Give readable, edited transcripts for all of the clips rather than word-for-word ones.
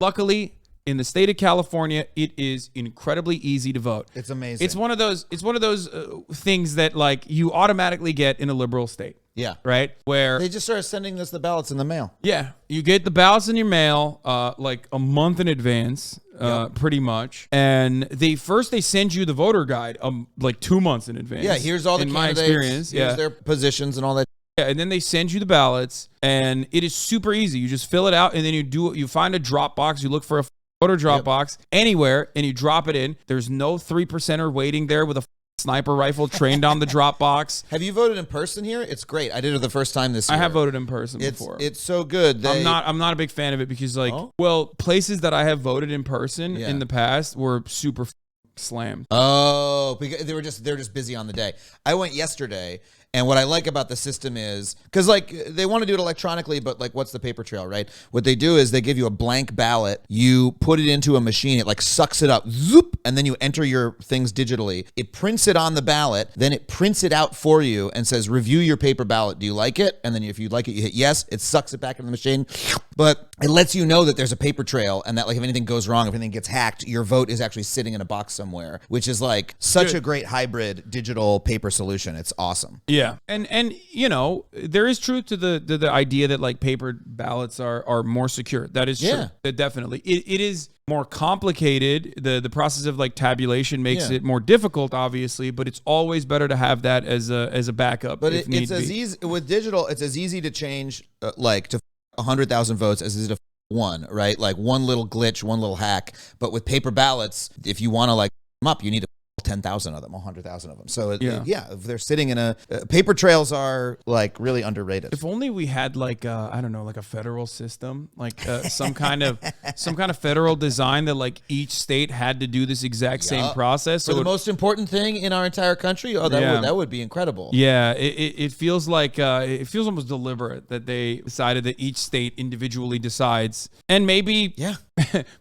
Luckily, in the state of California, it is incredibly easy to vote. It's amazing. It's one of those things that like you automatically get in a liberal state. Yeah. Right? Where they just started sending us the ballots in the mail. Yeah. You get the ballots in your mail like a month in advance, pretty much. And they send you the voter guide like 2 months in advance. Yeah, here's all the in candidates, my experience. here's their positions and all that. Yeah, and then they send you the ballots, and it is super easy. You just fill it out, and then you find a drop box. You look for a voter drop box anywhere, and you drop it in. There's no 3%er waiting there with a sniper rifle trained on the drop box. Have you voted in person here? It's great. I did it the first time this year. I have voted in person before. It's so good. I'm not a big fan of it because places that I have voted in person in the past were super slammed. Oh, because they're just busy on the day. I went yesterday. And what I like about the system is, because like they want to do it electronically, but like what's the paper trail, right? What they do is they give you a blank ballot. You put it into a machine. It like sucks it up, zoop, and then you enter your things digitally. It prints it on the ballot. Then it prints it out for you and says, review your paper ballot. Do you like it? And then if you like it, you hit yes. It sucks it back into the machine. But it lets you know that there's a paper trail and that like if anything goes wrong, if anything gets hacked, your vote is actually sitting in a box somewhere, which is like such a great hybrid digital paper solution. It's awesome. Yeah. And you know, there is truth to the idea that like paper ballots are more secure. That is true. That definitely. It is more complicated. The process of like tabulation makes it more difficult, obviously, but it's always better to have that as a backup. But it's as easy with digital, it's as easy to change like to 100,000 votes as it is to one, right? Like one little glitch, one little hack. But with paper ballots, if you want to like them up, you need to 10,000 of them, 100,000 of them. So if they're sitting in paper trails are like really underrated. If only we had like I don't know, like a federal system, like some kind of federal design that like each state had to do this exact same process. So the most important thing in our entire country. Oh, that would be incredible. Yeah, it feels like it feels almost deliberate that they decided that each state individually decides, and maybe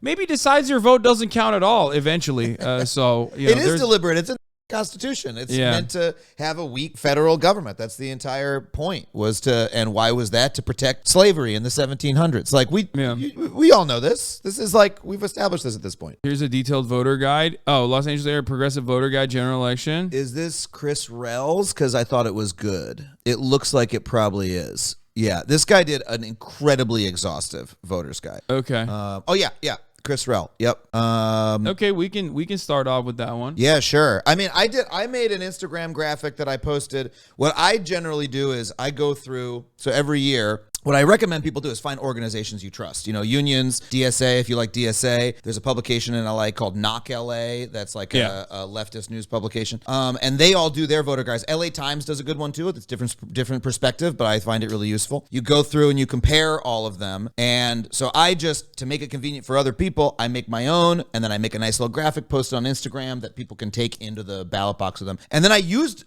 maybe decides your vote doesn't count at all eventually. So it is deliberate. It's in the Constitution. It's meant to have a weak federal government. That's the entire point. And why was that? To protect slavery in the 1700s. Like we all know this. This is like we've established this at this point. Here's a detailed voter guide. Oh, Los Angeles Area Progressive Voter Guide General Election. Is this Chris Rells? Because I thought it was good. It looks like it probably is. Yeah, this guy did an incredibly exhaustive voters guide. Okay. Chris Rell. Yep. Okay, we can start off with that one. Yeah, sure. I mean, I made an Instagram graphic that I posted. What I generally do is I go through, so every year, what I recommend people do is find organizations you trust. You know, unions, DSA, if you like DSA. There's a publication in LA called Knock LA. That's like a leftist news publication. And they all do their voter guides. LA Times does a good one too. It's different perspective, but I find it really useful. You go through and you compare all of them. And so to make it convenient for other people, I make my own, and then I make a nice little graphic, post it on Instagram that people can take into the ballot box with them. And then I used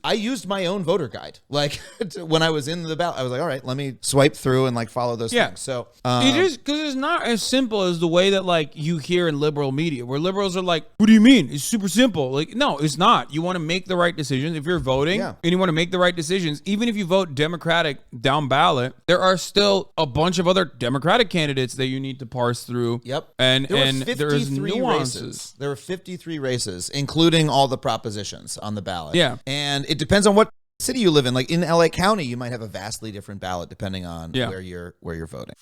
my own voter guide. Like when I was in the ballot, I was like, all right, let me swipe through and like follow those things. So it is, because it's not as simple as the way that like you hear in liberal media, where liberals are like, what do you mean? It's super simple. Like, no, it's not. You want to make the right decisions. If you're voting and you want to make the right decisions, even if you vote Democratic down ballot, there are still a bunch of other Democratic candidates that you need to parse through. Yep. And there's nuances. There were 53 races, including all the propositions on the ballot. Yeah. And it depends on what city you live in. Like in LA County, you might have a vastly different ballot depending on where you're voting.